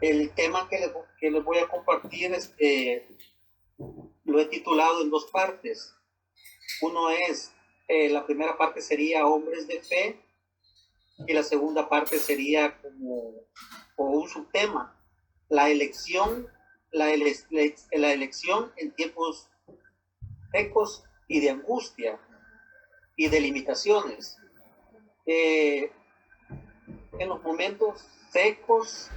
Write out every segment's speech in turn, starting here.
El tema que les voy a compartir lo he titulado en dos partes. Uno es, la primera parte sería hombres de fe y la segunda parte sería como un subtema, la elección, la elección en tiempos secos y de angustia y de limitaciones. En los momentos secos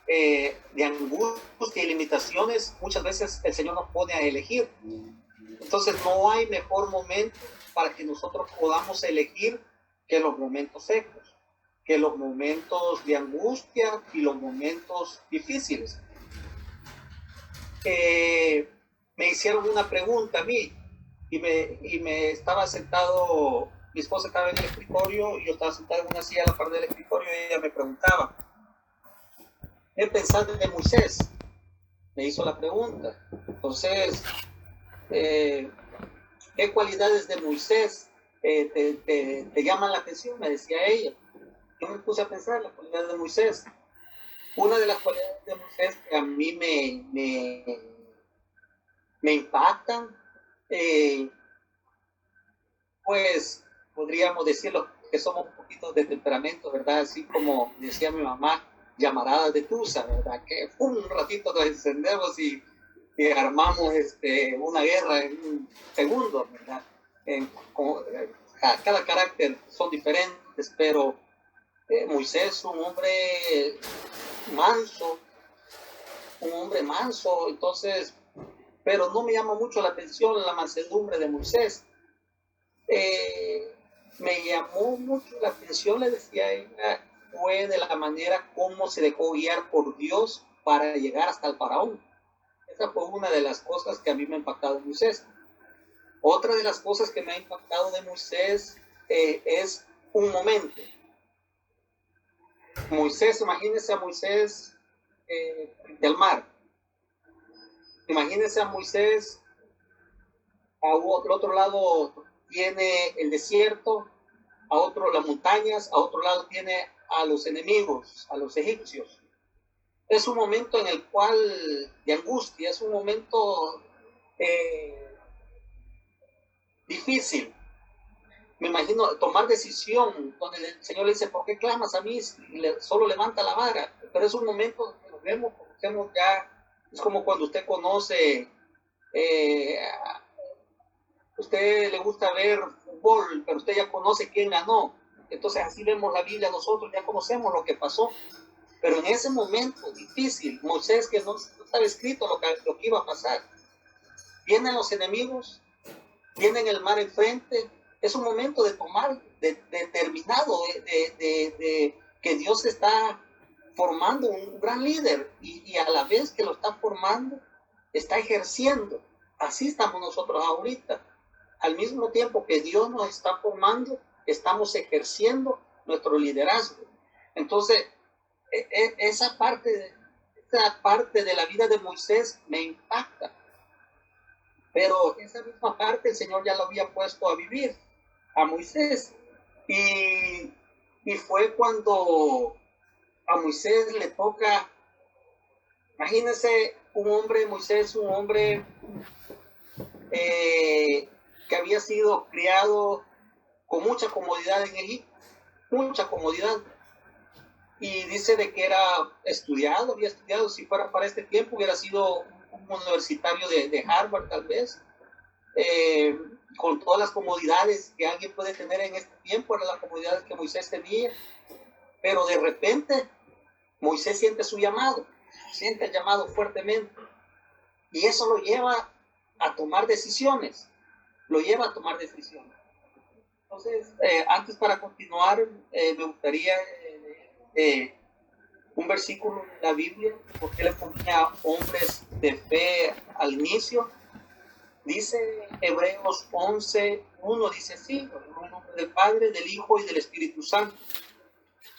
de angustia y limitaciones, muchas veces el Señor nos pone a elegir. Entonces no hay mejor momento para que nosotros podamos elegir que los momentos secos, que los momentos de angustia y los momentos difíciles. Me hicieron una pregunta a mí y me estaba sentado, mi esposa estaba en el escritorio y yo estaba sentado en una silla a la par del escritorio y ella me preguntaba, ¿qué pensás de Moisés? Me hizo la pregunta. Entonces, ¿qué cualidades de Moisés te llaman la atención? Me decía ella. Yo me puse a pensar las cualidades de Moisés. Una de las cualidades de Moisés que a mí me impactan, pues podríamos decirlo que somos un poquito de temperamento, ¿verdad? Así como decía mi mamá, llamaradas de tusa, ¿verdad? Que un ratito nos encendemos y armamos una guerra en un segundo, ¿verdad? Cada carácter son diferentes, pero Moisés, manso, un hombre manso, entonces, pero no me llama mucho la atención la mansedumbre de Moisés. Me llamó mucho la atención, le decía ella, fue de la manera como se dejó guiar por Dios para llegar hasta el faraón. Esa fue una de las cosas que a mí me ha impactado de Moisés. Otra de las cosas que me ha impactado de Moisés es un momento. Moisés, imagínense a Moisés del mar. Imagínense a Moisés, al otro lado tiene el desierto, a otro las montañas, a otro lado tiene a los enemigos, a los egipcios. Es un momento en el cual de angustia, es un momento difícil. Me imagino tomar decisión donde el Señor le dice, ¿por qué clamas a mí? Solo levanta la vara. Pero es un momento que nos vemos, conocemos ya, es como cuando usted conoce, usted le gusta ver fútbol, pero usted ya conoce quién ganó. Entonces así vemos la Biblia nosotros, ya conocemos lo que pasó. Pero en ese momento difícil, Moisés, que no estaba escrito lo que iba a pasar, vienen los enemigos, tienen el mar enfrente, es un momento de tomar, determinado, que Dios está formando un gran líder y a la vez que lo está formando, está ejerciendo. Así estamos nosotros ahorita. Al mismo tiempo que Dios nos está formando, estamos ejerciendo nuestro liderazgo. Entonces, esa parte de la vida de Moisés me impacta. Pero esa misma parte el Señor ya lo había puesto a vivir a Moisés. Y fue cuando a Moisés le toca, imagínense un hombre, Moisés, un hombre que había sido criado con mucha comodidad en Egipto, mucha comodidad. Y dice de que era estudiado, había estudiado, si fuera para este tiempo hubiera sido un universitario de Harvard tal vez, con todas las comodidades que alguien puede tener en este tiempo, eran las comodidades que Moisés tenía, pero de repente Moisés siente su llamado, siente el llamado fuertemente, y eso lo lleva a tomar decisiones, lo lleva a tomar decisiones. Entonces, antes para continuar, me gustaría un versículo de la Biblia, porque le ponía hombres de fe al inicio. Dice Hebreos 11:1, dice así, en el nombre del Padre, del Hijo y del Espíritu Santo.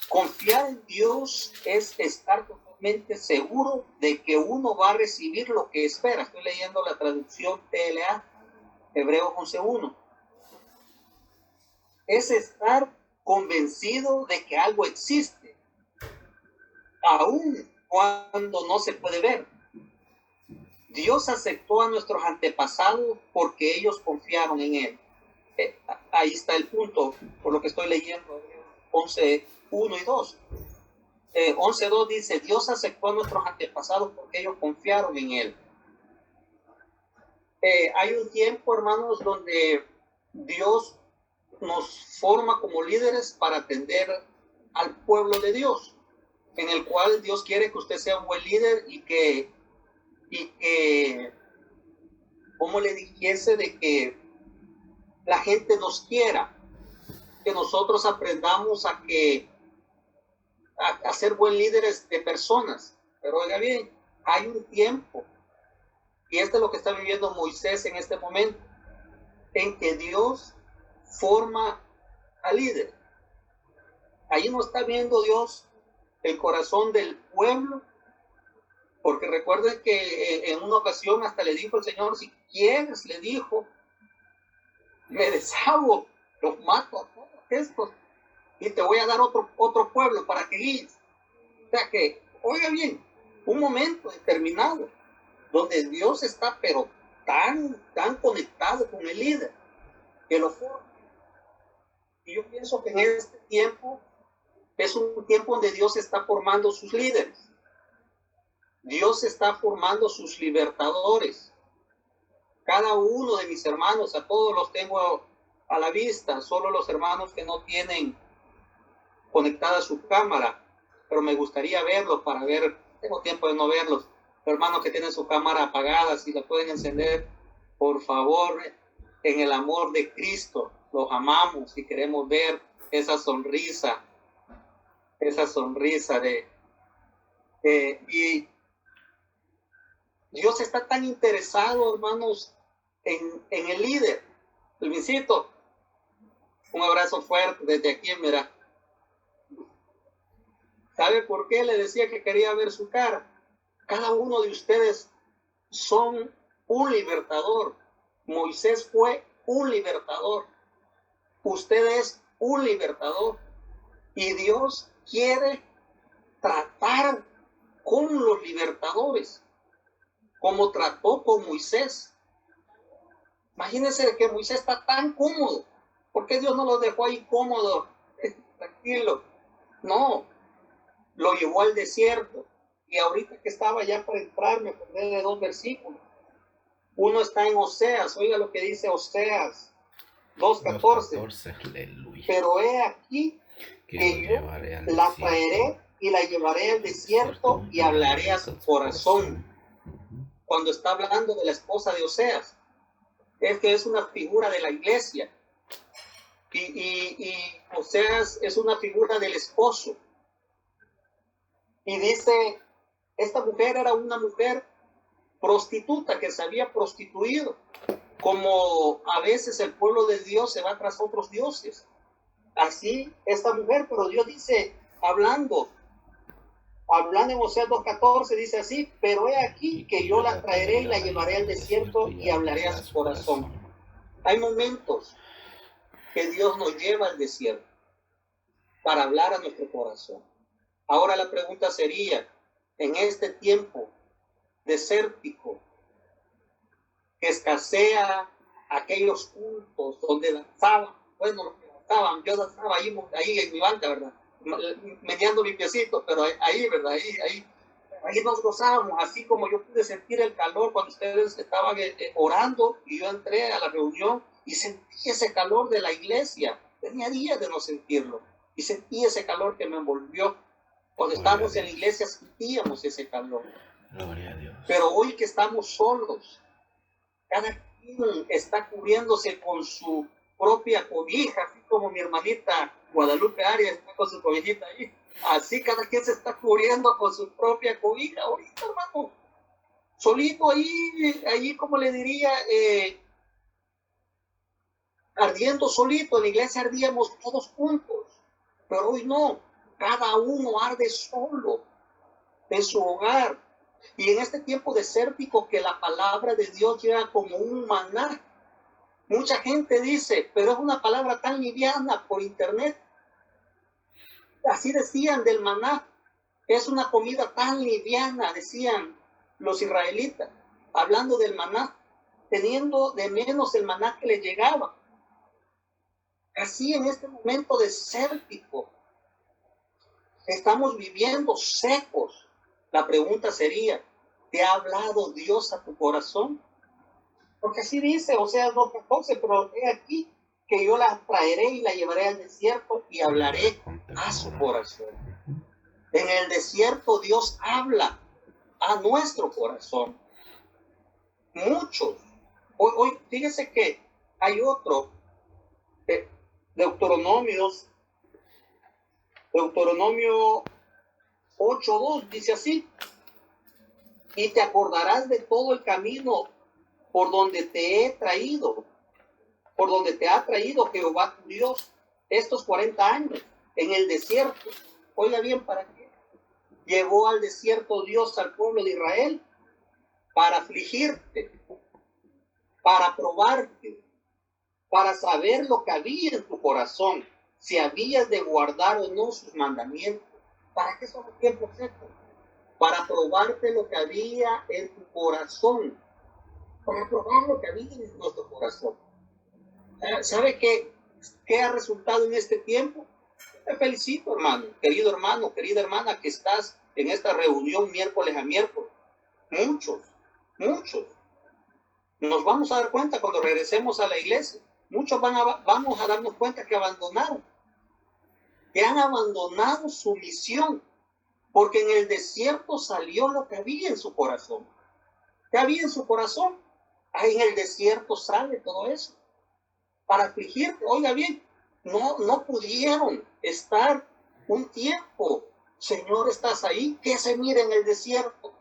Confiar en Dios es estar totalmente seguro de que uno va a recibir lo que espera. Estoy leyendo la traducción TLA, Hebreos 11:1. Es estar convencido de que algo existe, aún cuando no se puede ver. Dios aceptó a nuestros antepasados porque ellos confiaron en Él. Ahí está el punto, por lo que estoy leyendo, 11:1 y 2. 11:2 dice, Dios aceptó a nuestros antepasados porque ellos confiaron en Él. Hay un tiempo, hermanos, donde Dios nos forma como líderes para atender al pueblo de Dios, en el cual Dios quiere que usted sea un buen líder y que como le dijese, de que la gente nos quiera, que nosotros aprendamos a ser buen líderes de personas. Pero oiga bien, hay un tiempo, y esto es lo que está viviendo Moisés en este momento, en que Dios forma al líder. Ahí no está viendo Dios el corazón del pueblo, porque recuerden que en una ocasión hasta le dijo el Señor, si quieres, le dijo, me deshago, los mato a todos estos y te voy a dar otro pueblo para que guíes. O sea que, oiga bien, un momento determinado donde Dios está pero tan conectado con el líder que lo forma. Y yo pienso que en este tiempo es un tiempo donde Dios está formando sus líderes. Dios está formando sus libertadores. Cada uno de mis hermanos, a todos los tengo a la vista, solo los hermanos que no tienen conectada su cámara, pero me gustaría verlos para ver, tengo tiempo de no verlos, hermanos que tienen su cámara apagada, si la pueden encender, por favor, en el amor de Cristo, los amamos y queremos ver esa sonrisa y Dios está tan interesado, hermanos, en el líder. Luisito, un abrazo fuerte desde aquí, mira. ¿Sabe por qué le decía que quería ver su cara? Cada uno de ustedes son un libertador. Moisés fue un libertador. Usted es un libertador. Y Dios quiere tratar con los libertadores, como trató con Moisés. Imagínense que Moisés está tan cómodo. ¿Por qué Dios no lo dejó ahí cómodo? Tranquilo. No, lo llevó al desierto. Y ahorita que estaba ya para entrar, me acordé de 2 versículos. Uno está en Oseas, oiga lo que dice Oseas 2:14. Pero he aquí que yo la traeré y la llevaré al desierto y hablaré a su corazón. Cuando está hablando de la esposa de Oseas, es que es una figura de la iglesia. Y Oseas es una figura del esposo. Y dice, esta mujer era una mujer prostituta que se había prostituido, como a veces el pueblo de Dios se va tras otros dioses. Así esta mujer, pero Dios dice, hablando en Oseas 2:14, dice así, pero he aquí que yo la traeré y la llevaré al desierto y hablaré a su corazón. Hay momentos que Dios nos lleva al desierto para hablar a nuestro corazón. Ahora la pregunta sería, en este tiempo desértico, que escasea aquellos cultos donde danzaban, bueno, los que danzaban, yo danzaba ahí en mi banca, ¿verdad? Mediando mi piecito, pero ahí, ¿verdad? Ahí nos gozábamos, así como yo pude sentir el calor cuando ustedes estaban orando y yo entré a la reunión y sentí ese calor de la iglesia. Tenía días de no sentirlo y sentí ese calor que me envolvió. Cuando estábamos en la iglesia sentíamos ese calor. Gloria a Dios. Pero hoy que estamos solos, cada quien está cubriéndose con su propia cobija, así como mi hermanita Guadalupe Arias está con su cobijita ahí. Así cada quien se está cubriendo con su propia cobija ahorita, hermano. Solito ahí como le diría, ardiendo solito. En la iglesia ardíamos todos juntos, pero hoy no. Cada uno arde solo en su hogar. Y en este tiempo desértico que la palabra de Dios llega como un maná. Mucha gente dice, pero es una palabra tan liviana por internet. Así decían del maná. Es una comida tan liviana, decían los israelitas, hablando del maná, teniendo de menos el maná que les llegaba. Así en este momento desértico, estamos viviendo secos. La pregunta sería, ¿te ha hablado Dios a tu corazón? Porque así dice Oseas 2:14, pero he aquí que yo la traeré y la llevaré al desierto y hablaré a su corazón. En el desierto Dios habla a nuestro corazón. Muchos. Hoy fíjese que hay otro, Deuteronomio 8:2, dice así: y te acordarás de todo el camino por donde te he traído, por donde te ha traído Jehová tu Dios estos 40 años en el desierto. Oiga bien, ¿para qué? Llevó al desierto Dios al pueblo de Israel para afligirte, para probarte, para saber lo que había en tu corazón, si habías de guardar o no sus mandamientos. ¿Para qué son los tiempos secos? Para probarte lo que había en tu corazón, para probar lo que había en nuestro corazón. ¿Sabe qué ha resultado en este tiempo? Te felicito, hermano, querida hermana, que estás en esta reunión miércoles a miércoles. Muchos. Nos vamos a dar cuenta cuando regresemos a la iglesia. Muchos vamos a darnos cuenta que han abandonado su misión, porque en el desierto salió lo que había en su corazón. ¿Qué había en su corazón? Ahí en el desierto sale todo eso. Para afligirte, oiga bien, no pudieron estar un tiempo. Señor, ¿estás ahí? ¿Qué se mira en el desierto?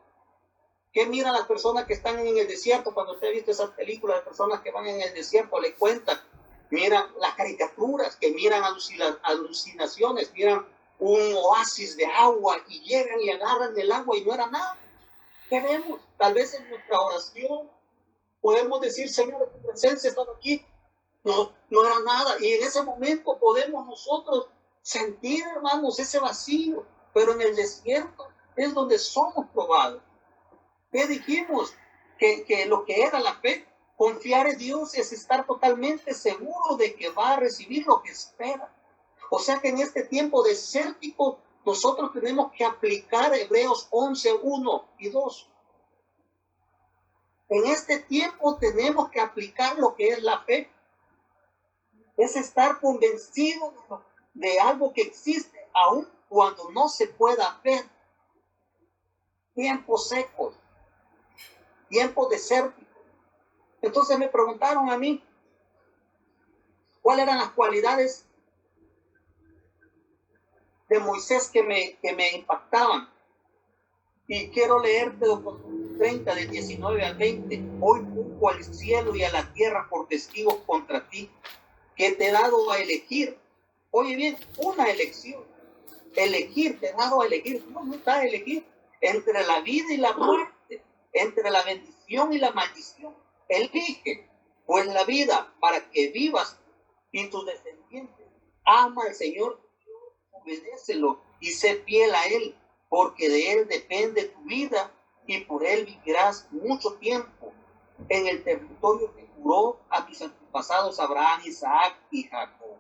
¿Qué miran las personas que están en el desierto? Cuando usted ha visto esas películas de personas que van en el desierto, le cuentan, miran las caricaturas, que miran alucinaciones, miran un oasis de agua y llegan y agarran el agua y no era nada. ¿Qué vemos? Tal vez en nuestra oración podemos decir, Señor, tu presencia está aquí. No era nada. Y en ese momento podemos nosotros sentir, hermanos, ese vacío. Pero en el desierto es donde somos probados. ¿Qué dijimos? Que lo que era la fe, confiar en Dios, es estar totalmente seguro de que va a recibir lo que espera. O sea que en este tiempo desértico nosotros tenemos que aplicar Hebreos 11:1 y 2. En este tiempo tenemos que aplicar lo que es la fe. Es estar convencido de algo que existe aun cuando no se pueda ver. Tiempos secos, tiempos desérticos. Entonces me preguntaron a mí, ¿cuáles eran las cualidades de Moisés que me impactaban? Y quiero leerte de 30, del 19 al 20. Hoy pongo al cielo y a la tierra por testigos contra ti, que te he dado a elegir. Oye bien, una elección. Elegir, te he dado a elegir. No está a elegir entre la vida y la muerte, entre la bendición y la maldición. Elige pues la vida para que vivas y tus descendientes. Ama al Señor, obedécelo y sé fiel a Él, porque de Él depende tu vida y por Él vivirás mucho tiempo en el territorio que juró a tus antepasados Abraham, Isaac y Jacob.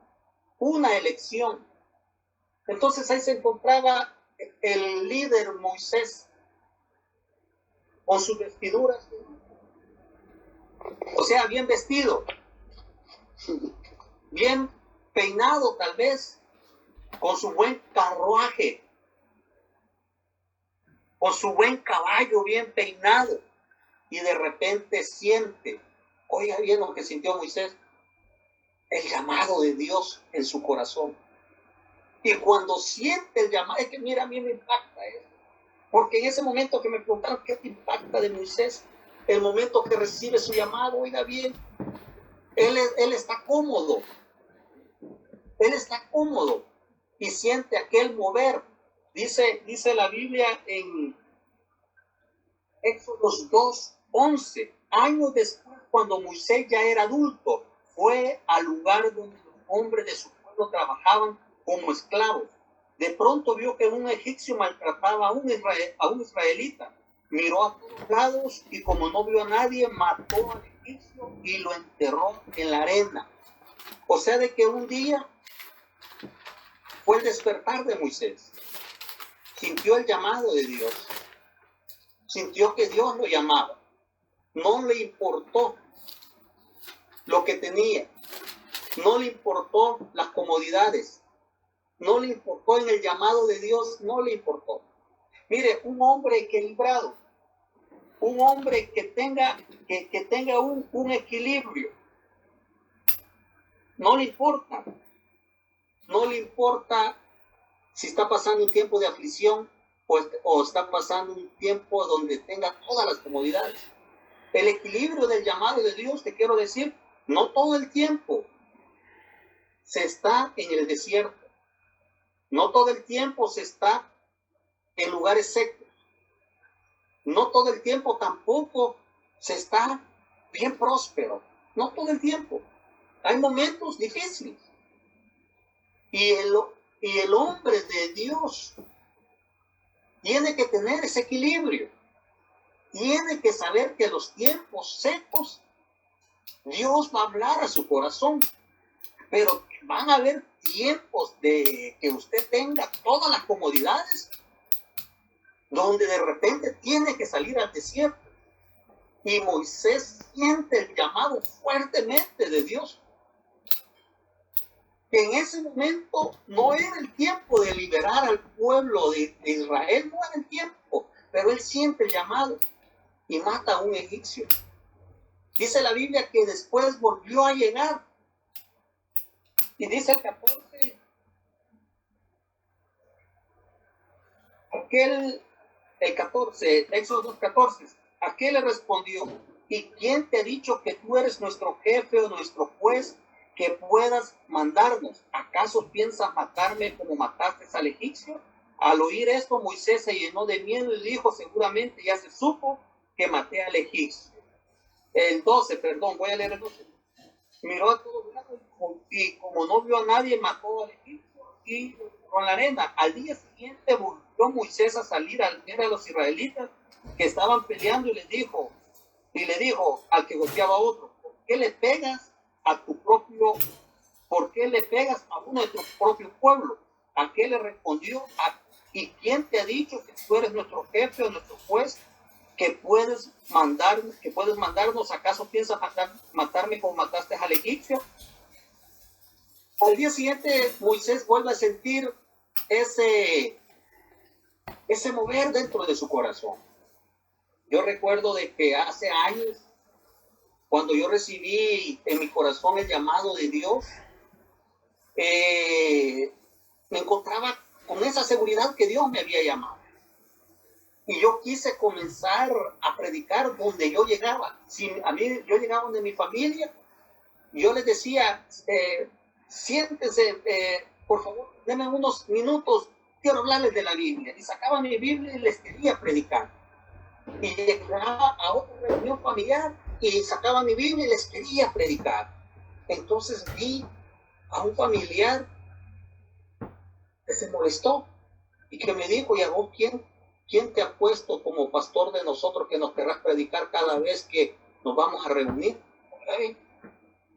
Una elección. Entonces ahí se encontraba el líder Moisés con sus vestiduras, o sea, bien vestido, bien peinado tal vez, con su buen carruaje, con su buen caballo bien peinado, y de repente siente, oiga bien lo que sintió Moisés, el llamado de Dios en su corazón. Y cuando siente el llamado, es que mira, a mí me impacta eso, porque en ese momento que me preguntaron qué te impacta de Moisés, el momento que recibe su llamado, oiga bien, él está cómodo, y siente aquel mover. Dice la Biblia en Éxodo 2:11, años después, cuando Moisés ya era adulto, fue al lugar donde los hombres de su pueblo trabajaban como esclavos. De pronto vio que un egipcio maltrataba a un israelita. Miró a todos lados y como no vio a nadie, mató al egipcio y lo enterró en la arena. O sea, de que un día fue el despertar de Moisés. Sintió el llamado de Dios. Sintió que Dios lo llamaba. No le importó lo que tenía. No le importó las comodidades. No le importó en el llamado de Dios. No le importó. Mire, un hombre equilibrado. Un hombre que tenga un equilibrio. No le importa. No le importa si está pasando un tiempo de aflicción o está pasando un tiempo donde tenga todas las comodidades. El equilibrio del llamado de Dios, te quiero decir, no todo el tiempo se está en el desierto. No todo el tiempo se está en lugares secos. No todo el tiempo tampoco se está bien próspero. No todo el tiempo. Hay momentos difíciles. Y el hombre de Dios tiene que tener ese equilibrio. Tiene que saber que los tiempos secos, Dios va a hablar a su corazón. Pero van a haber tiempos de que usted tenga todas las comodidades, donde de repente tiene que salir al desierto. Y Moisés siente el llamado fuertemente de Dios. Que en ese momento no era el tiempo de liberar al pueblo de Israel, no era el tiempo, pero él siente el llamado y mata a un egipcio. Dice la Biblia que después volvió a llegar. Y dice el 14, el 14, Éxodo 2:14, aquel le respondió, ¿y quién te ha dicho que tú eres nuestro jefe o nuestro juez que puedas mandarnos? ¿Acaso piensas matarme como mataste al egipcio? Al oír esto, Moisés se llenó de miedo y dijo, seguramente ya se supo que maté al egipcio. El 12, perdón, voy a leer el 12. Miró a todos lados y como no vio a nadie, mató al egipcio y con la arena. Al día siguiente volvió Moisés a salir al ver a los israelitas que estaban peleando y le dijo al que golpeaba a otro, ¿por qué le pegas a tu propio, por qué le pegas a uno de tu propio pueblo? Aquel le respondió, ¿y quién te ha dicho que tú eres nuestro jefe o nuestro juez? Que puedes mandarnos, ¿acaso piensas matarme como mataste al egipcio? Al día siguiente Moisés vuelve a sentir ese mover dentro de su corazón. Yo recuerdo de que hace años, cuando yo recibí en mi corazón el llamado de Dios, me encontraba con esa seguridad que Dios me había llamado. Y yo quise comenzar a predicar donde yo llegaba. Si yo llegaba donde mi familia, yo les decía, siéntense, por favor, denme unos minutos, quiero hablarles de la Biblia. Y sacaba mi Biblia y les quería predicar. Y llegaba a otra reunión familiar y sacaba mi Biblia y les quería predicar. Entonces vi a un familiar que se molestó y que me dijo, ¿y a vos quién te ha puesto como pastor de nosotros que nos querrás predicar cada vez que nos vamos a reunir?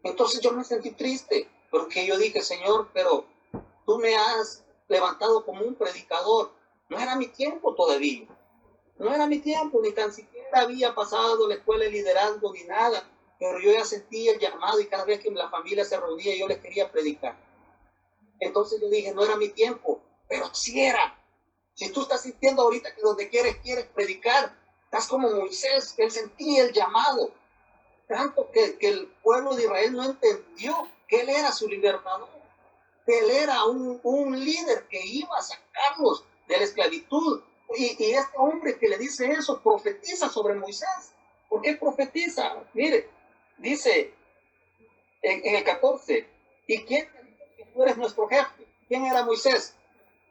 Entonces yo me sentí triste, porque yo dije, Señor, pero tú me has levantado como un predicador. No era mi tiempo todavía. No era mi tiempo, ni tan siquiera había pasado la escuela de liderazgo ni nada, pero yo ya sentía el llamado y cada vez que la familia se reunía yo les quería predicar. Entonces yo dije, no era mi tiempo, pero sí era. Si tú estás sintiendo ahorita que donde quieres predicar, estás como Moisés, que él sentía el llamado. Tanto que el pueblo de Israel no entendió que él era su libertador, que él era un líder que iba a sacarlos de la esclavitud. Y este hombre que le dice eso profetiza sobre Moisés. ¿Por qué profetiza? Mire, dice en el 14, ¿y quién te dice que tú eres nuestro jefe? ¿Quién era Moisés?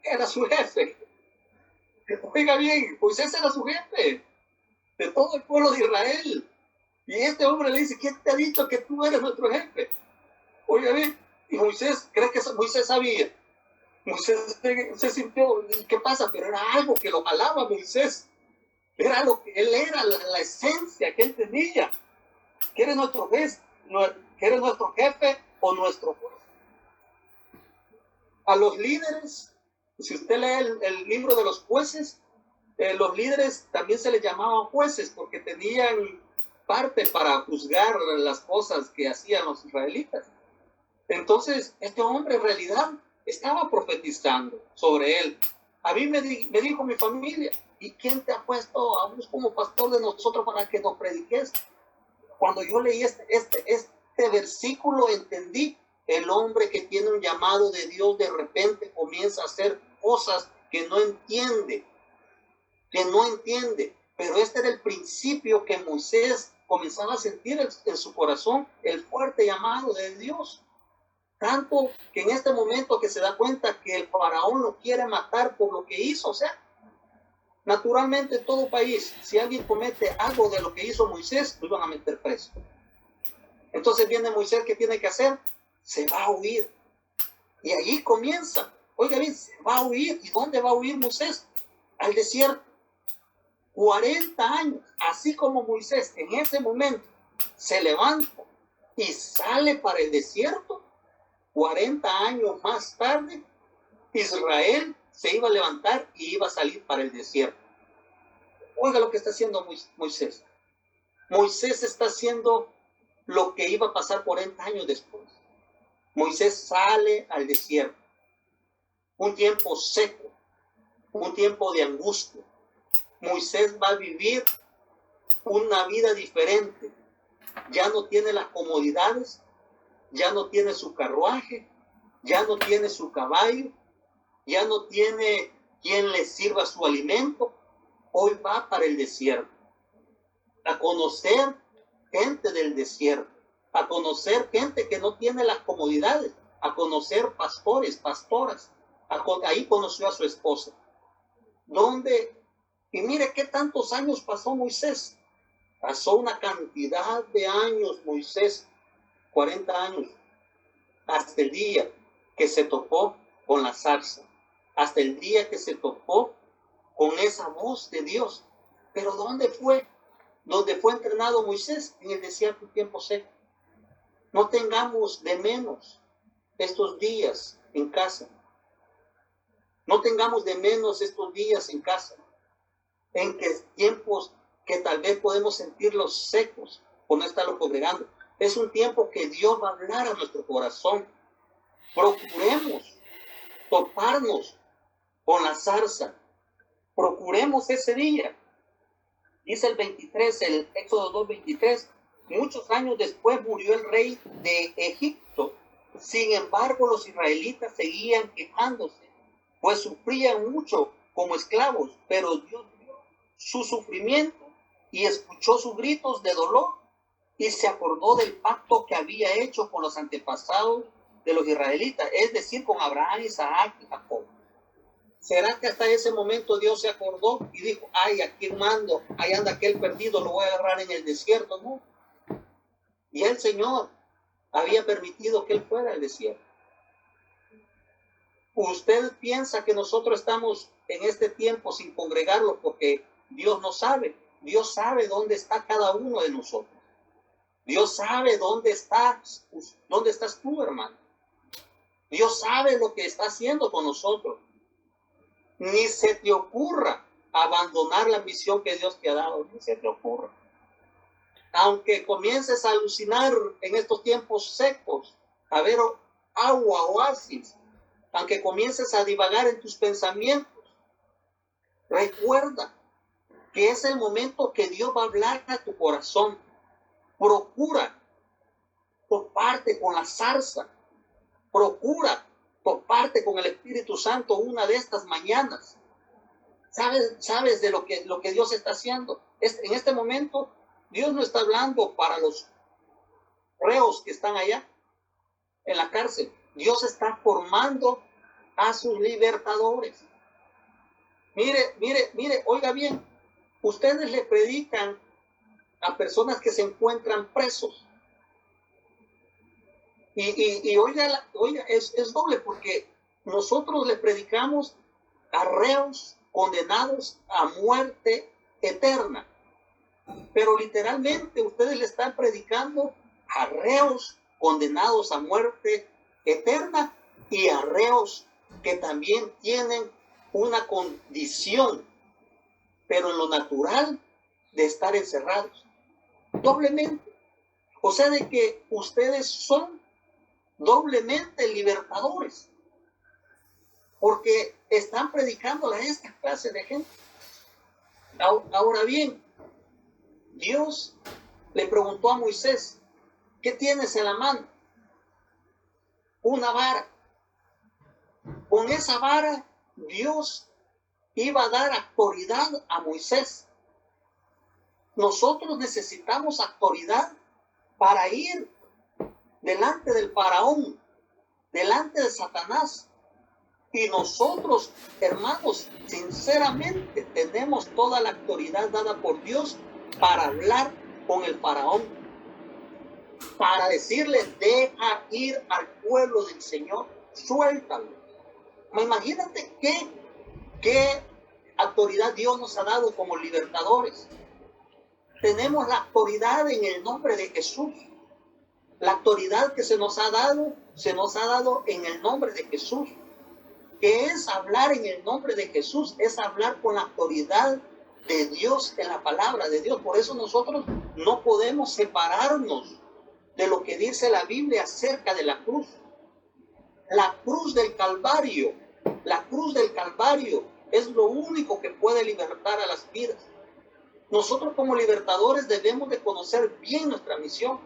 Era su jefe. Oiga bien, Moisés era su jefe de todo el pueblo de Israel. Y este hombre le dice, ¿quién te ha dicho que tú eres nuestro jefe? Oiga bien, y Moisés, ¿crees que Moisés sabía? Moisés se sintió, ¿qué pasa? Pero era algo que lo jalaba a Moisés. Era lo que él era, la esencia que él tenía. Que era nuestro jefe o nuestro juez. A los líderes, si usted lee el libro de los jueces, los líderes también se les llamaban jueces porque tenían parte para juzgar las cosas que hacían los israelitas. Entonces, este hombre en realidad estaba profetizando sobre él. A mí me dijo mi familia, ¿y quién te ha puesto a vos como pastor de nosotros para que nos prediques? Cuando yo leí este versículo, entendí, el hombre que tiene un llamado de Dios de repente comienza a hacer cosas que no entiende. Pero este era el principio que Moisés comenzaba a sentir en su corazón, el fuerte llamado de Dios. Tanto que en este momento que se da cuenta que el faraón lo quiere matar por lo que hizo, o sea, naturalmente en todo país, si alguien comete algo de lo que hizo Moisés, lo iban a meter preso. Entonces viene Moisés, ¿qué tiene que hacer? Se va a huir. Y allí comienza. Oiga bien, se va a huir. ¿Y dónde va a huir Moisés? Al desierto. 40 años, así como Moisés en ese momento se levanta y sale para el desierto, 40 años más tarde, Israel se iba a levantar y iba a salir para el desierto. Oiga lo que está haciendo Moisés. Moisés está haciendo lo que iba a pasar 40 años después. Moisés sale al desierto. Un tiempo seco, un tiempo de angustia. Moisés va a vivir una vida diferente. Ya no tiene las comodidades, ya no tiene su carruaje, ya no tiene su caballo, ya no tiene quien le sirva su alimento. Hoy va para el desierto a conocer gente del desierto, a conocer gente que no tiene las comodidades, a conocer pastores, pastoras. Ahí conoció a su esposa. Y mire qué tantos años pasó Moisés. Pasó una cantidad de años Moisés, 40 años, hasta el día que se topó con la zarza, hasta el día que se topó con esa voz de Dios. Pero ¿dónde fue? ¿Dónde fue entrenado Moisés? En el desierto, tiempo seco. No tengamos de menos estos días en casa. No tengamos de menos estos días en casa, en que tiempos que tal vez podemos sentirlos secos o no estarlos congregando. Es un tiempo que Dios va a hablar a nuestro corazón. Procuremos toparnos con la zarza. Procuremos ese día. Dice el 23, el Éxodo 2:23, muchos años después murió el rey de Egipto. Sin embargo, los israelitas seguían quejándose, pues sufrían mucho como esclavos, pero Dios vio su sufrimiento y escuchó sus gritos de dolor y se acordó del pacto que había hecho con los antepasados de los israelitas, es decir, con Abraham, Isaac y Jacob. ¿Será que hasta ese momento Dios se acordó y dijo, ay, ¿a quién mando? Ahí anda aquel perdido, lo voy a agarrar en el desierto? No. Y el Señor había permitido que él fuera al desierto. Usted piensa que nosotros estamos en este tiempo sin congregarlo porque Dios no sabe. Dios sabe dónde está cada uno de nosotros. Dios sabe dónde estás tú, hermano. Dios sabe lo que está haciendo con nosotros. Ni se te ocurra abandonar la misión que Dios te ha dado, ni se te ocurra. Aunque comiences a alucinar en estos tiempos secos, a ver agua, oasis, aunque comiences a divagar en tus pensamientos, recuerda que es el momento que Dios va a hablar a tu corazón. Procura toparte con la zarza. Procura toparte con el Espíritu Santo una de estas mañanas. ¿Sabes de lo que Dios está haciendo? En este momento, Dios no está hablando para los reos que están allá en la cárcel. Dios está formando a sus libertadores. Mire, oiga bien, ustedes le predican a personas que se encuentran presos. Y oiga, es doble porque nosotros le predicamos a reos condenados a muerte eterna. Pero literalmente ustedes le están predicando a reos condenados a muerte eterna y a reos que también tienen una condición, pero en lo natural, de estar encerrados. Doblemente. O sea, de que ustedes son doblemente libertadores, porque están predicándole a esta clase de gente. Ahora bien, Dios le preguntó a Moisés, ¿qué tienes en la mano? Una vara. Con esa vara, Dios iba a dar autoridad a Moisés. Nosotros necesitamos autoridad para ir delante del faraón, delante de Satanás. Y nosotros, hermanos, sinceramente tenemos toda la autoridad dada por Dios para hablar con el faraón, para decirle, deja ir al pueblo del Señor, suéltalo. Imagínate qué autoridad Dios nos ha dado como libertadores. Tenemos la autoridad en el nombre de Jesús. La autoridad que se nos ha dado en el nombre de Jesús. Que es hablar en el nombre de Jesús, es hablar con la autoridad de Dios en la palabra de Dios. Por eso nosotros no podemos separarnos de lo que dice la Biblia acerca de la cruz. La cruz del Calvario es lo único que puede libertar a las vidas. Nosotros como libertadores debemos de conocer bien nuestra misión.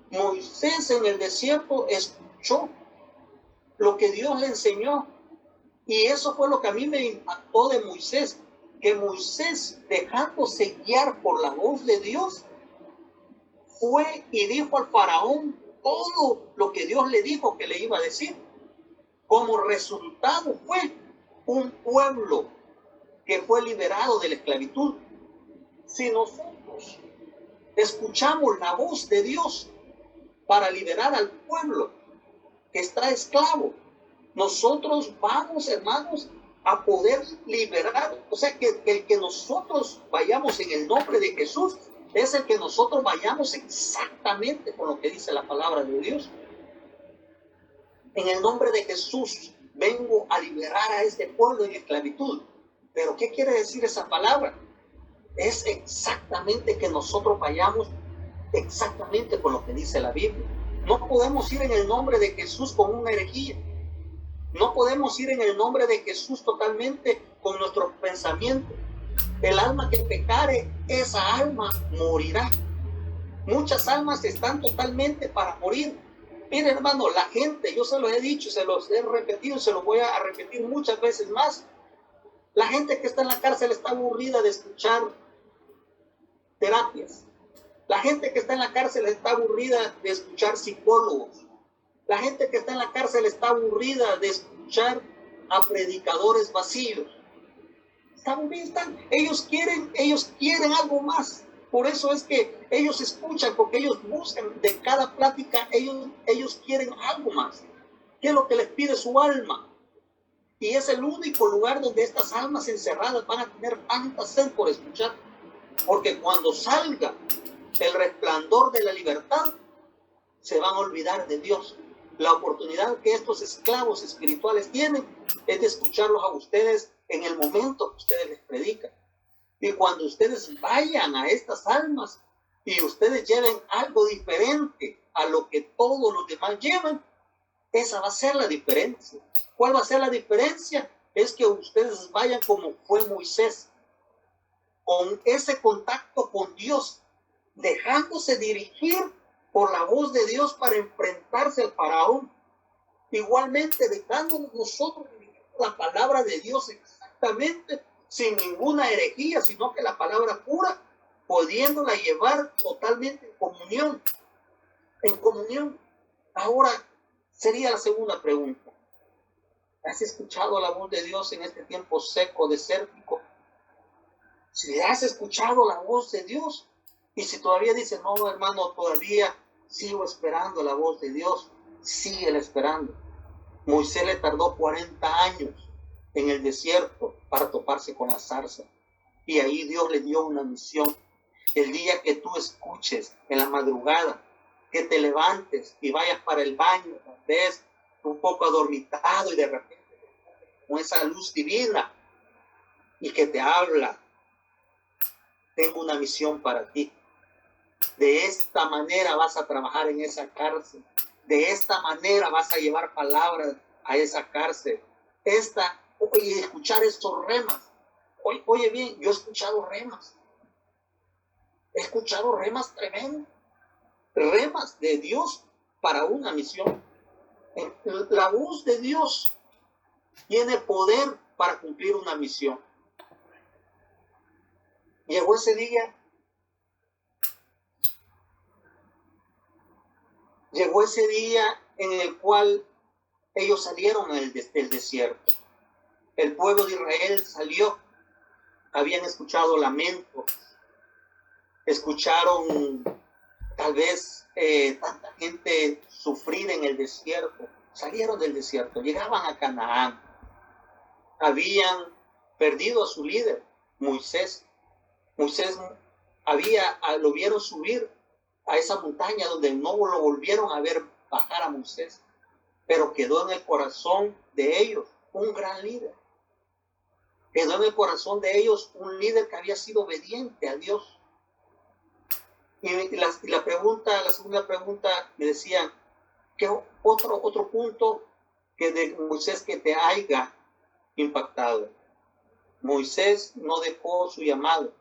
Moisés en el desierto escuchó lo que Dios le enseñó. Y eso fue lo que a mí me impactó de Moisés, que Moisés, dejándose guiar por la voz de Dios, fue y dijo al faraón todo lo que Dios le dijo que le iba a decir. Como resultado fue un pueblo que fue liberado de la esclavitud. Si nosotros escuchamos la voz de Dios para liberar al pueblo que está esclavo, nosotros vamos, hermanos, a poder liberar. O sea, que el que nosotros vayamos en el nombre de Jesús es el que nosotros vayamos exactamente con lo que dice la palabra de Dios. En el nombre de Jesús vengo a liberar a este pueblo de esclavitud. ¿Pero qué quiere decir esa palabra? Es exactamente que nosotros vayamos exactamente con lo que dice la Biblia. No podemos ir en el nombre de Jesús con una herejía. No podemos ir en el nombre de Jesús totalmente con nuestros pensamientos. El alma que pecare, esa alma morirá. Muchas almas están totalmente para morir. Mire, hermano, la gente, yo se los he dicho, se los he repetido, se los voy a repetir muchas veces más. La gente que está en la cárcel está aburrida de escuchar terapias. La gente que está en la cárcel está aburrida de escuchar psicólogos. La gente que está en la cárcel está aburrida de escuchar a predicadores vacíos. Ellos quieren algo más. Por eso es que ellos escuchan, porque ellos buscan de cada plática, ellos quieren algo más. ¿Qué es lo que les pide su alma? Y es el único lugar donde estas almas encerradas van a tener tanta sed por escuchar. Porque cuando salga el resplandor de la libertad, se van a olvidar de Dios. La oportunidad que estos esclavos espirituales tienen es de escucharlos a ustedes en el momento que ustedes les predican. Y cuando ustedes vayan a estas almas y ustedes lleven algo diferente a lo que todos los demás llevan, esa va a ser la diferencia. ¿Cuál va a ser la diferencia? Es que ustedes vayan como fue Moisés, con ese contacto con Dios, dejándose dirigir por la voz de Dios para enfrentarse al faraón. Igualmente, dejándonos nosotros la palabra de Dios exactamente, sin ninguna herejía, sino que la palabra pura, pudiéndola llevar totalmente en comunión. En comunión. Ahora, sería la segunda pregunta. ¿Has escuchado la voz de Dios en este tiempo seco, desértico? Si has escuchado la voz de Dios, y si todavía dices, no, hermano, todavía sigo esperando la voz de Dios, síguela esperando. Moisés le tardó 40 años en el desierto para toparse con la zarza. Y ahí Dios le dio una misión. El día que tú escuches en la madrugada, que te levantes y vayas para el baño, ves un poco adormitado y de repente con esa luz divina y que te habla, tengo una misión para ti. De esta manera vas a trabajar en esa cárcel. De esta manera vas a llevar palabras a esa cárcel. Y escuchar estos remas. Oye bien, yo he escuchado remas. He escuchado remas tremendas. Remas de Dios para una misión. La voz de Dios tiene poder para cumplir una misión. Llegó ese día. Llegó ese día en el cual ellos salieron del desierto. El pueblo de Israel salió. Habían escuchado lamentos. Escucharon tal vez tanta gente sufrir en el desierto. Salieron del desierto, llegaban a Canaán. Habían perdido a su líder, Moisés. Moisés lo vieron subir a esa montaña donde no lo volvieron a ver bajar a Moisés, pero quedó en el corazón de ellos un gran líder. Quedó en el corazón de ellos un líder que había sido obediente a Dios. Y la segunda pregunta me decían, ¿qué otro punto que de Moisés que te haya impactado? Moisés no dejó su llamado.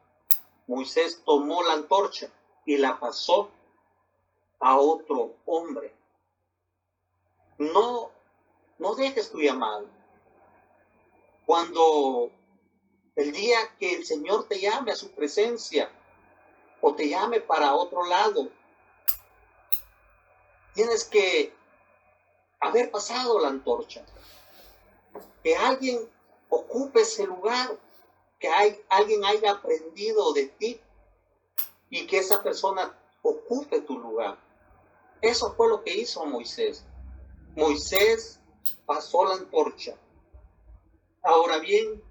Moisés tomó la antorcha y la pasó a otro hombre. No dejes tu llamado. Cuando el día que el Señor te llame a su presencia o te llame para otro lado, tienes que haber pasado la antorcha. Que alguien ocupe ese lugar, que alguien haya aprendido de ti y que esa persona ocupe tu lugar. Eso fue lo que hizo Moisés. Moisés pasó la antorcha. Ahora bien,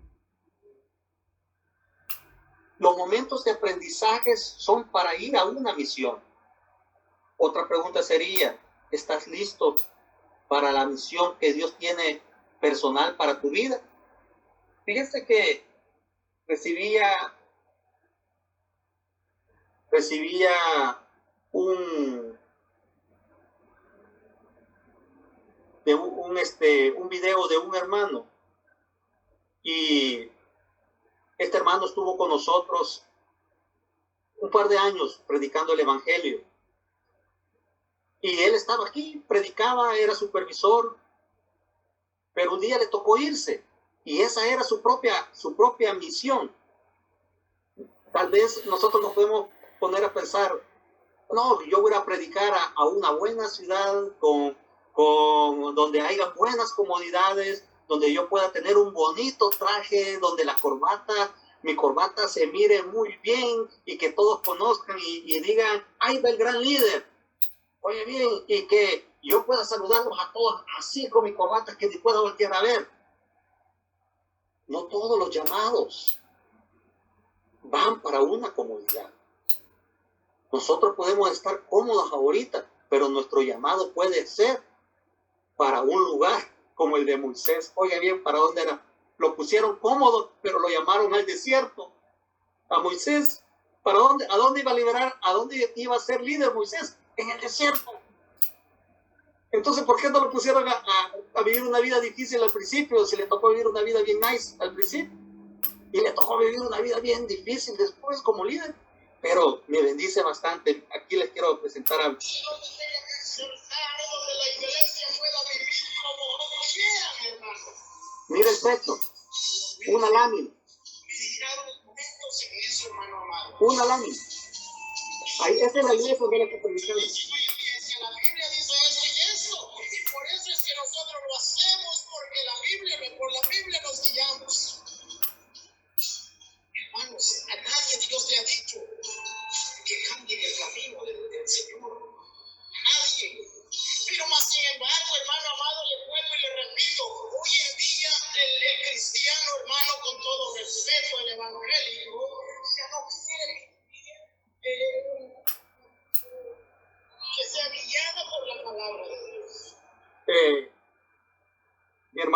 los momentos de aprendizaje son para ir a una misión. Otra pregunta sería, ¿estás listo para la misión que Dios tiene personal para tu vida? Fíjense que recibía un video de un hermano, y este hermano estuvo con nosotros un par de años predicando el evangelio, y él estaba aquí, predicaba, era supervisor, pero un día le tocó irse, y esa era su propia misión. Tal vez nosotros nos podemos poner a pensar, no, yo voy a predicar a una buena ciudad donde haya buenas comodidades, donde yo pueda tener un bonito traje, donde mi corbata se mire muy bien y que todos conozcan y digan, ahí va el gran líder. Oye bien, y que yo pueda saludarlos a todos así con mi corbata, que ni pueda voltear a ver. No todos los llamados van para una comodidad. Nosotros podemos estar cómodos ahorita, pero nuestro llamado puede ser para un lugar como el de Moisés. Oiga bien, ¿para dónde era? Lo pusieron cómodo, pero lo llamaron al desierto. A Moisés, ¿para dónde? ¿A dónde iba a liberar? ¿A dónde iba a ser líder Moisés? En el desierto. Entonces, ¿por qué no lo pusieron a vivir una vida difícil al principio? Si le tocó vivir una vida bien nice al principio, y le tocó vivir una vida bien difícil después como líder. Pero me bendice bastante. Aquí les quiero presentar a... Mira el texto. Una lámina. Una lámina. Ahí, esa es la iglesia de la que predicamos. La Biblia dice eso y eso. Y por eso es que nosotros lo hacemos, porque por la Biblia nos guiamos. Hermanos, a nadie Dios le ha dicho que cambien el camino del Señor. A nadie. Pero más sin embargo, hermano amado, le vuelvo y le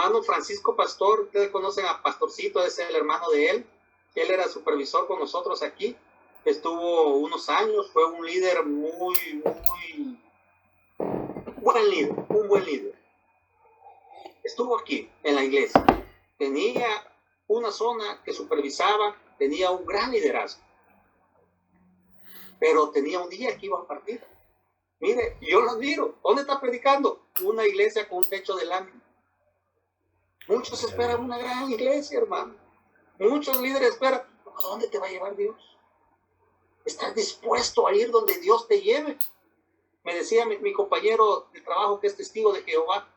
hermano Francisco Pastor, ustedes conocen a Pastorcito, ese es el hermano de él. Él era supervisor con nosotros aquí. Estuvo unos años, fue un líder muy buen líder, un buen líder. Estuvo aquí en la iglesia. Tenía una zona que supervisaba, tenía un gran liderazgo. Pero tenía un día que iba a partir. Mire, yo lo admiro. ¿Dónde está predicando? Una iglesia con un techo de lámina. Muchos esperan una gran iglesia, hermano. Muchos líderes esperan. ¿A dónde te va a llevar Dios? ¿Estás dispuesto a ir donde Dios te lleve? Me decía mi compañero de trabajo que es testigo de Jehová.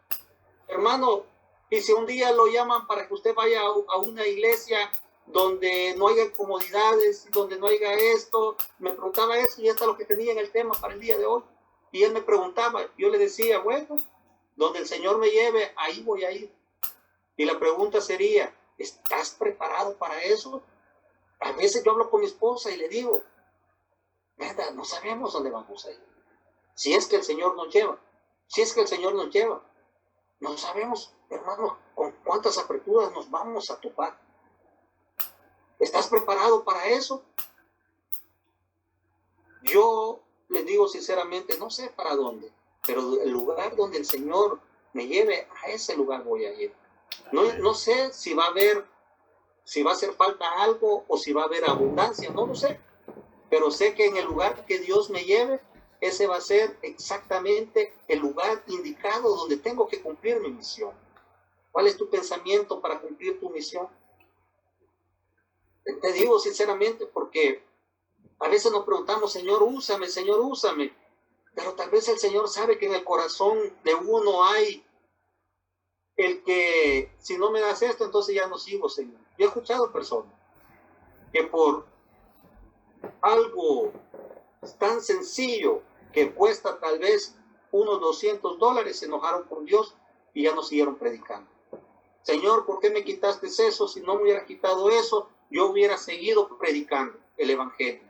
Hermano, y si un día lo llaman para que usted vaya a una iglesia donde no haya comodidades, donde no haya esto, me preguntaba eso y esto es lo que tenía en el tema para el día de hoy. Y él me preguntaba, yo le decía, bueno, donde el Señor me lleve, ahí voy a ir. Y la pregunta sería, ¿estás preparado para eso? A veces yo hablo con mi esposa y le digo, ¿verdad? No sabemos dónde vamos a ir. Si es que el Señor nos lleva, no sabemos, hermano, con cuántas aperturas nos vamos a topar. ¿Estás preparado para eso? Yo les digo sinceramente, no sé para dónde, pero el lugar donde el Señor me lleve, a ese lugar voy a ir. No sé si va a hacer falta algo o si va a haber abundancia, no lo sé. Pero sé que en el lugar que Dios me lleve, ese va a ser exactamente el lugar indicado donde tengo que cumplir mi misión. ¿Cuál es tu pensamiento para cumplir tu misión? Te digo sinceramente porque a veces nos preguntamos, Señor, úsame. Pero tal vez el Señor sabe que en el corazón de uno hay el que, si no me das esto, entonces ya no sigo, Señor. Yo he escuchado personas que por algo tan sencillo que cuesta tal vez unos $200 se enojaron con Dios y ya no siguieron predicando. Señor, ¿por qué me quitaste eso? Si no me hubiera quitado eso, yo hubiera seguido predicando el evangelio.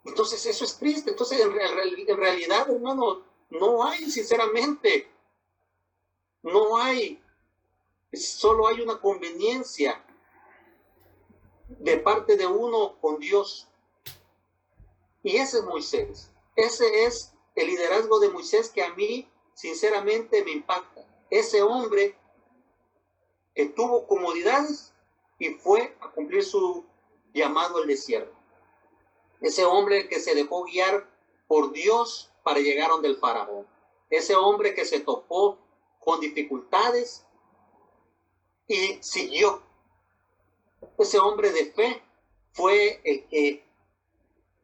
Entonces eso es triste. Entonces en realidad, hermano, no hay, sinceramente, solo hay una conveniencia de parte de uno con Dios. Y ese es Moisés. Ese es el liderazgo de Moisés que a mí, sinceramente, me impacta. Ese hombre que tuvo comodidades y fue a cumplir su llamado al desierto. Ese hombre que se dejó guiar por Dios para llegar donde el faraón. Ese hombre que se topó con dificultades y siguió. Ese hombre de fe fue el que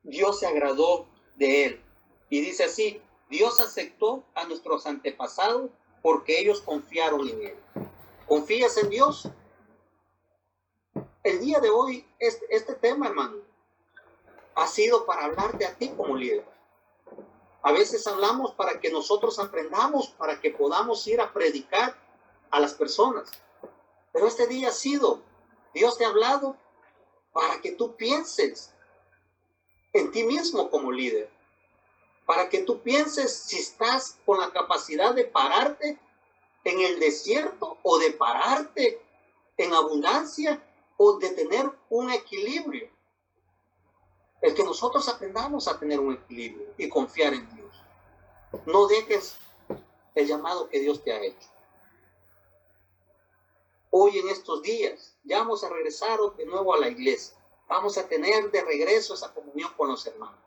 Dios se agradó de él. Y dice así, Dios aceptó a nuestros antepasados porque ellos confiaron en él. ¿Confías en Dios? El día de hoy, este tema, hermano, ha sido para hablarte a ti como líder. A veces hablamos para que nosotros aprendamos, para que podamos ir a predicar a las personas. Pero este día ha sido, Dios te ha hablado para que tú pienses en ti mismo como líder. Para que tú pienses si estás con la capacidad de pararte en el desierto o de pararte en abundancia o de tener un equilibrio. El que nosotros aprendamos a tener un equilibrio y confiar en Dios. No dejes el llamado que Dios te ha hecho. Hoy en estos días ya vamos a regresar de nuevo a la iglesia. Vamos a tener de regreso esa comunión con los hermanos.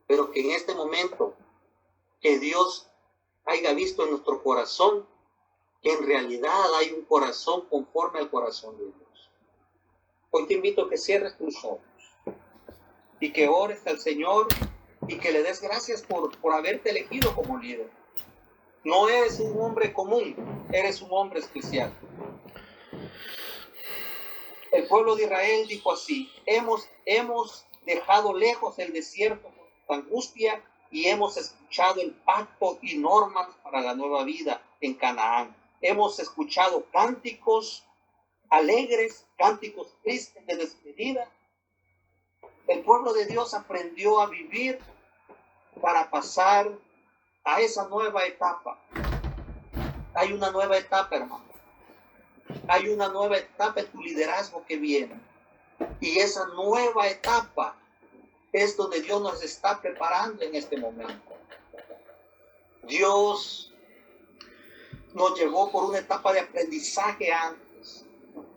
Pero que en este momento que Dios haya visto en nuestro corazón que en realidad hay un corazón conforme al corazón de Dios. Hoy te invito a que cierres tus ojos y que ores al Señor y que le des gracias por haberte elegido como líder. No eres un hombre común, eres un hombre especial. El pueblo de Israel dijo así, hemos dejado lejos el desierto por su angustia y hemos escuchado el pacto y normas para la nueva vida en Canaán. Hemos escuchado cánticos alegres, cánticos tristes de despedida. El pueblo de Dios aprendió a vivir para pasar a esa nueva etapa. Hay una nueva etapa, hermano. Hay una nueva etapa en tu liderazgo que viene. Y esa nueva etapa es donde Dios nos está preparando en este momento. Dios nos llevó por una etapa de aprendizaje antes.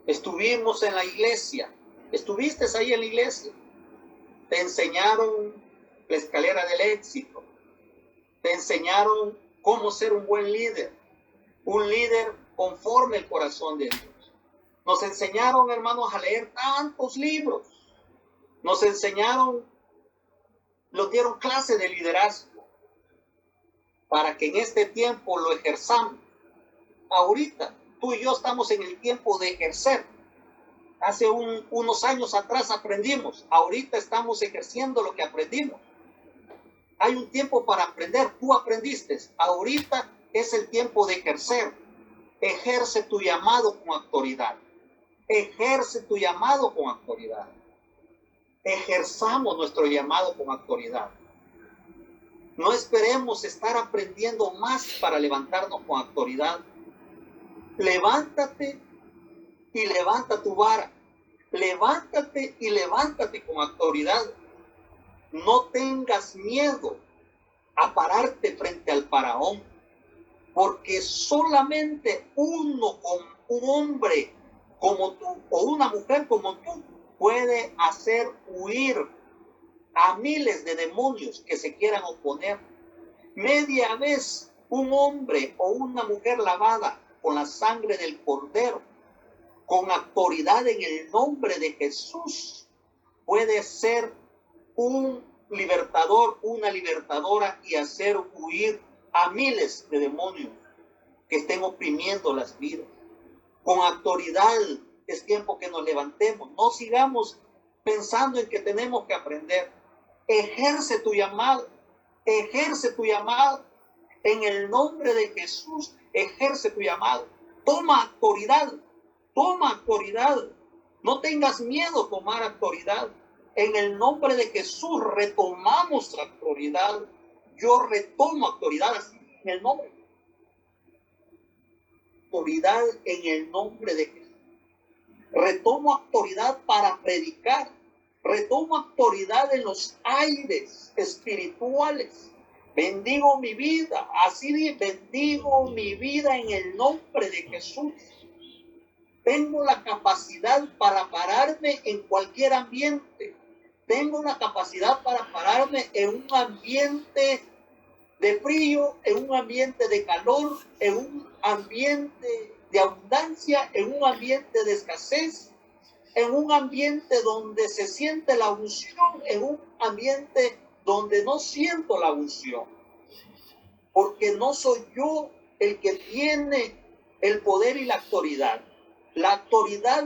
Estuvimos en la iglesia. Estuviste ahí en la iglesia. Te enseñaron la escalera del éxito. Te enseñaron cómo ser un buen líder. Un líder conforme al corazón de Dios. Nos enseñaron, hermanos, a leer tantos libros. Nos enseñaron, nos dieron clases de liderazgo para que en este tiempo lo ejerzamos. Ahorita, tú y yo estamos en el tiempo de ejercer. Hace unos años atrás aprendimos. Ahorita estamos ejerciendo lo que aprendimos. Hay un tiempo para aprender. Tú aprendiste. Ahorita es el tiempo de ejercer. Ejerce tu llamado con autoridad. Ejerce tu llamado con autoridad. Ejerzamos nuestro llamado con autoridad. No esperemos estar aprendiendo más para levantarnos con autoridad. Levántate y levanta tu vara. Levántate y levántate con autoridad. No tengas miedo a pararte frente al faraón, porque solamente un hombre como tú o una mujer como tú puede hacer huir a miles de demonios que se quieran oponer. Media vez un hombre o una mujer lavada con la sangre del Cordero, con autoridad en el nombre de Jesús, puede ser un libertador, una libertadora y hacer huir a miles de demonios que estén oprimiendo las vidas. Con autoridad es tiempo que nos levantemos. No sigamos pensando en que tenemos que aprender. Ejerce tu llamado. Ejerce tu llamado. En el nombre de Jesús, ejerce tu llamado. Toma autoridad. Toma autoridad. No tengas miedo a tomar autoridad. En el nombre de Jesús retomamos la autoridad. Yo retomo autoridad en el nombre. Autoridad en el nombre de Jesús. Retomo autoridad para predicar. Retomo autoridad en los aires espirituales. Bendigo mi vida. Así bendigo mi vida en el nombre de Jesús. Tengo la capacidad para pararme en cualquier ambiente. Tengo la capacidad para pararme en un ambiente de frío, en un ambiente de calor, en un ambiente de abundancia, en un ambiente de escasez, en un ambiente donde se siente la unción, en un ambiente donde no siento la unción. Porque no soy yo el que tiene el poder y la autoridad. La autoridad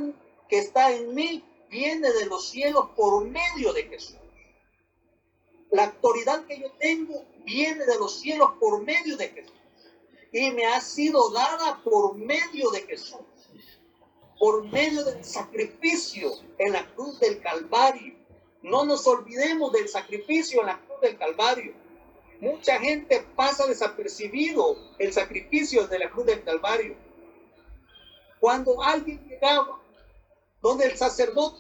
que está en mí viene de los cielos por medio de Jesús. La autoridad que yo tengo viene de los cielos por medio de Jesús. Y me ha sido dada por medio de Jesús. Por medio del sacrificio en la cruz del Calvario. No nos olvidemos del sacrificio en la cruz del Calvario. Mucha gente pasa desapercibido el sacrificio de la cruz del Calvario. Cuando alguien llegaba donde el sacerdote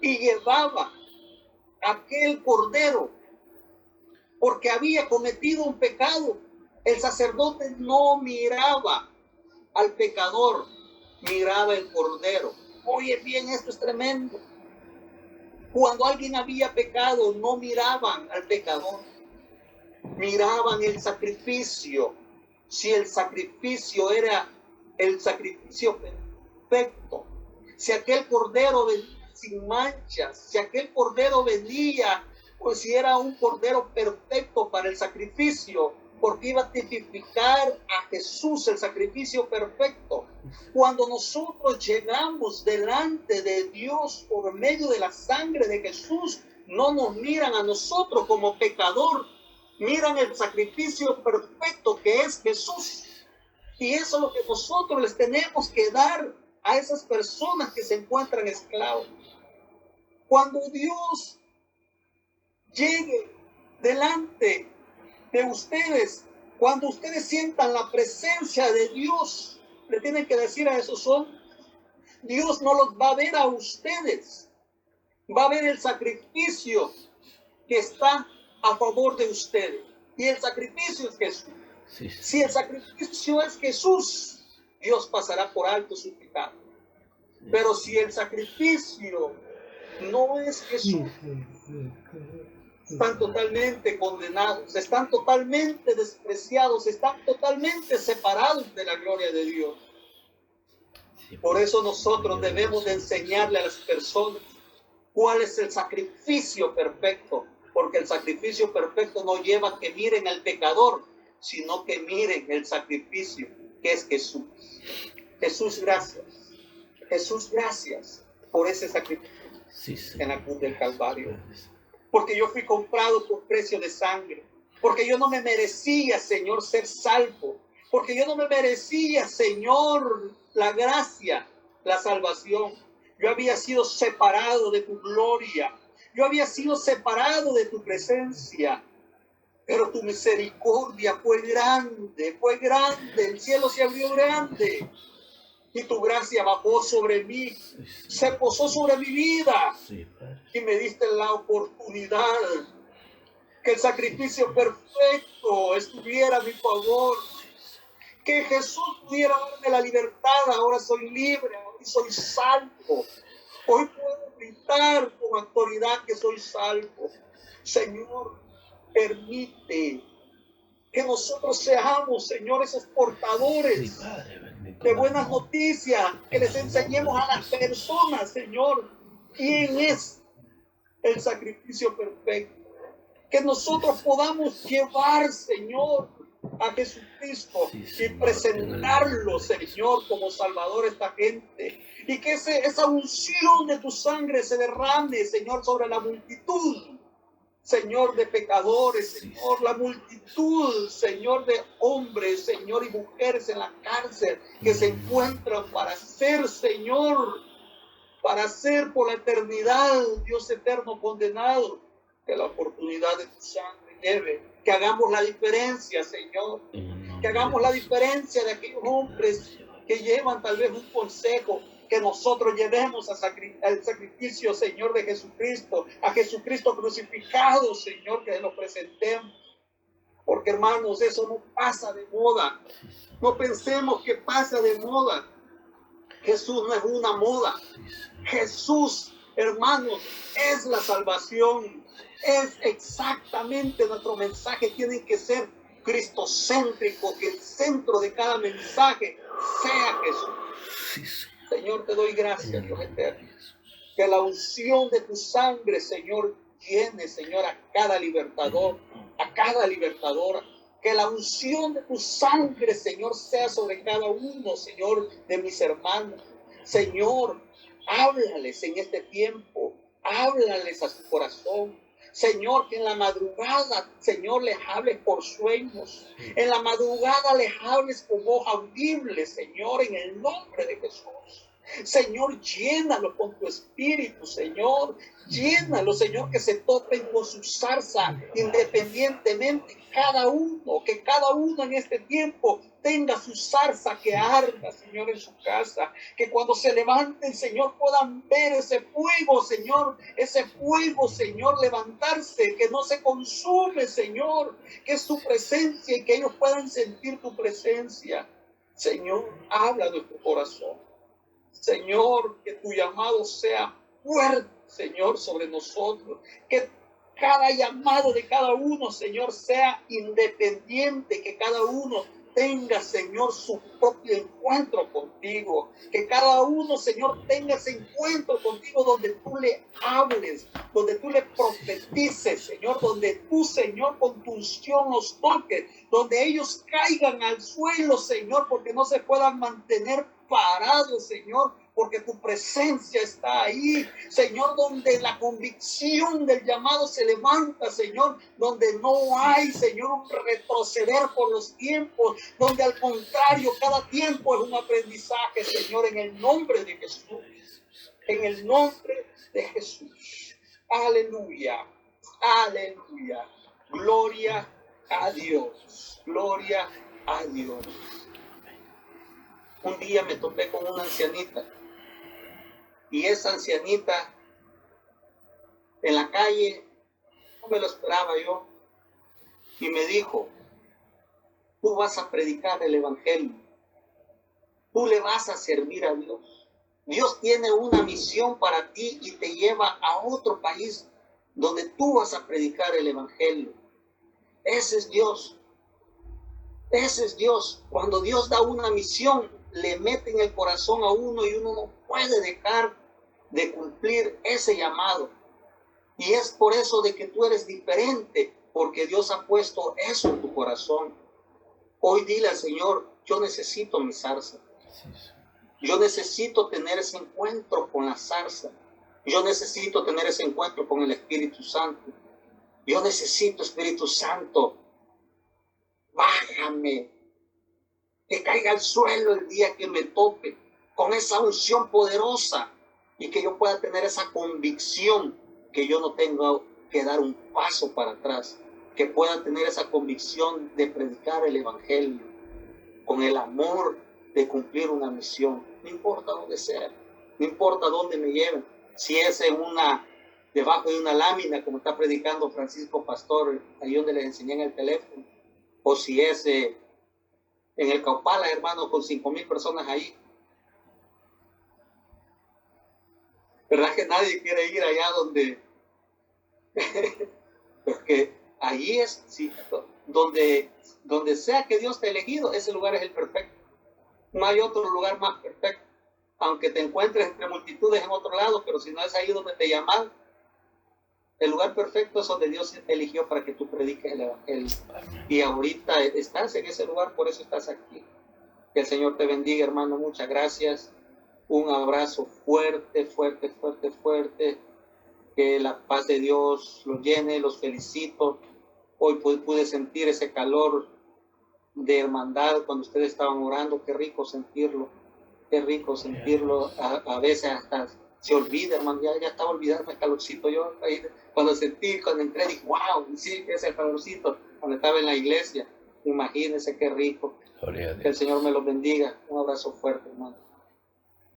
y llevaba aquel cordero porque había cometido un pecado, el sacerdote no miraba al pecador, miraba el cordero. Oye bien, esto es tremendo. Cuando alguien había pecado, no miraban al pecador, miraban el sacrificio. Si el sacrificio era el sacrificio perfecto, si aquel cordero venía sin manchas, si aquel cordero venía, pues si era un cordero perfecto para el sacrificio, porque iba a tipificar a Jesús, el sacrificio perfecto. Cuando nosotros llegamos delante de Dios por medio de la sangre de Jesús, no nos miran a nosotros como pecador, miran el sacrificio perfecto que es Jesús. Y eso es lo que nosotros les tenemos que dar a esas personas que se encuentran esclavos. Cuando Dios llegue delante de ustedes, cuando ustedes sientan la presencia de Dios, le tienen que decir a esos hombres, Dios no los va a ver a ustedes. Va a ver el sacrificio que está a favor de ustedes. Y el sacrificio es Jesús. Sí, sí. Si el sacrificio es Jesús, Dios pasará por alto sus pecados. Pero si el sacrificio no es Jesús, están totalmente condenados, están totalmente despreciados, están totalmente separados de la gloria de Dios. Por eso nosotros debemos de enseñarle a las personas cuál es el sacrificio perfecto, porque el sacrificio perfecto no lleva a que miren al pecador, sino que miren el sacrificio que es Jesús. Jesús, gracias. Jesús, gracias por ese sacrificio en la cruz del Calvario. Porque yo fui comprado por precio de sangre. Porque yo no me merecía, Señor, ser salvo. Porque yo no me merecía, Señor, la gracia, la salvación. Yo había sido separado de tu gloria. Yo había sido separado de tu presencia. Pero tu misericordia fue grande, fue grande. El cielo se abrió grande. Y tu gracia bajó sobre mí, se posó sobre mi vida. Y me diste la oportunidad que el sacrificio perfecto estuviera a mi favor. Que Jesús pudiera darme la libertad. Ahora soy libre, hoy soy salvo. Hoy puedo gritar con autoridad que soy salvo. Señor, permite que nosotros seamos, Señor, esos portadores de buenas noticias, que les enseñemos a las personas, Señor, quién es el sacrificio perfecto. Que nosotros podamos llevar, Señor, a Jesucristo y presentarlo, Señor, como Salvador a esta gente. Y que esa unción de tu sangre se derrame, Señor, sobre la multitud, Señor, de pecadores, Señor, la multitud, Señor, de hombres, Señor, y mujeres en la cárcel que se encuentran para ser, Señor, para ser por la eternidad, Dios eterno condenado. Que la oportunidad de tu sangre lleve, que hagamos la diferencia, Señor, que hagamos la diferencia de aquellos hombres que llevan tal vez un consejo, que nosotros llevemos al sacrificio, Señor, de Jesucristo, a Jesucristo crucificado, Señor, que lo presentemos. Porque, hermanos, eso no pasa de moda. No pensemos que pasa de moda. Jesús no es una moda. Jesús, hermanos, es la salvación. Es exactamente nuestro mensaje. Tiene que ser cristocéntrico, que el centro de cada mensaje sea Jesús. Señor, te doy gracias, Dios eterno. Que la unción de tu sangre, Señor, llene, Señor, a cada libertador, a cada libertadora. Que la unción de tu sangre, Señor, sea sobre cada uno, Señor, de mis hermanos. Señor, háblales en este tiempo. Háblales a su corazón. Señor, que en la madrugada, Señor, les hables por sueños. En la madrugada les hables con voz audible, Señor, en el nombre de Jesús. Señor, llénalo con tu espíritu, Señor. Llénalo, Señor, que se topen con su zarza independientemente que cada uno en este tiempo tenga su zarza que arda, Señor, en su casa. Que cuando se levanten, Señor, puedan ver ese fuego, Señor, levantarse, que no se consume, Señor, que es tu presencia y que ellos puedan sentir tu presencia. Señor, habla a nuestro corazón. Señor, que tu llamado sea fuerte, Señor, sobre nosotros. Que cada llamado de cada uno, Señor, sea independiente. Que cada uno tenga, Señor, su propio encuentro contigo. Que cada uno, Señor, tenga ese encuentro contigo donde tú le hables, donde tú le profetices, Señor, donde tú, Señor, con tu unción los toques, donde ellos caigan al suelo, Señor, porque no se puedan mantener parados, Señor, porque tu presencia está ahí, Señor, donde la convicción del llamado se levanta, Señor, donde no hay, Señor, un retroceder por los tiempos, donde al contrario, cada tiempo es un aprendizaje, Señor, en el nombre de Jesús, en el nombre de Jesús. Aleluya, aleluya, gloria a Dios, gloria a Dios. Un día me topé con una ancianita Y esa ancianita en la calle, no me lo esperaba yo, y me dijo, tú vas a predicar el evangelio, tú le vas a servir a Dios. Dios tiene una misión para ti y te lleva a otro país donde tú vas a predicar el evangelio. Ese es Dios. Ese es Dios. Cuando Dios da una misión, le mete en el corazón a uno y uno no puede dejar de cumplir ese llamado. Y es por eso de que tú eres diferente, porque Dios ha puesto eso en tu corazón. Hoy dile al Señor, yo necesito mi zarza. Yo necesito tener ese encuentro con la zarza. Yo necesito tener ese encuentro con el Espíritu Santo. Yo necesito, Espíritu Santo, bájame, que caiga al suelo el día que me tope, con esa unción poderosa, y que yo pueda tener esa convicción que yo no tengo que dar un paso para atrás, que pueda tener esa convicción de predicar el evangelio, con el amor de cumplir una misión, no importa dónde sea, no importa dónde me lleven, si es debajo de una lámina, como está predicando Francisco Pastor, ahí donde les enseñé en el teléfono, o si es en el Caupala, hermano, con 5,000 personas ahí. ¿Verdad que nadie quiere ir allá donde? Porque ahí es, sí, donde sea que Dios te ha elegido, ese lugar es el perfecto. No hay otro lugar más perfecto. Aunque te encuentres entre multitudes en otro lado, pero si no es ahí donde te llaman, el lugar perfecto es donde Dios eligió para que tú prediques el evangelio. Y ahorita estás en ese lugar, por eso estás aquí. Que el Señor te bendiga, hermano. Muchas gracias. Un abrazo fuerte, fuerte, fuerte, fuerte. Que la paz de Dios los llene, los felicito. Hoy pude sentir ese calor de hermandad cuando ustedes estaban orando. Qué rico sentirlo. Qué rico sentirlo. A veces hasta se olvida, hermano. Ya estaba olvidando el calorcito. Yo ahí, cuando entré, dije, wow, sí, ese es el calorcito. Cuando estaba en la iglesia, imagínense qué rico. Que el Señor me los bendiga. Un abrazo fuerte, hermano.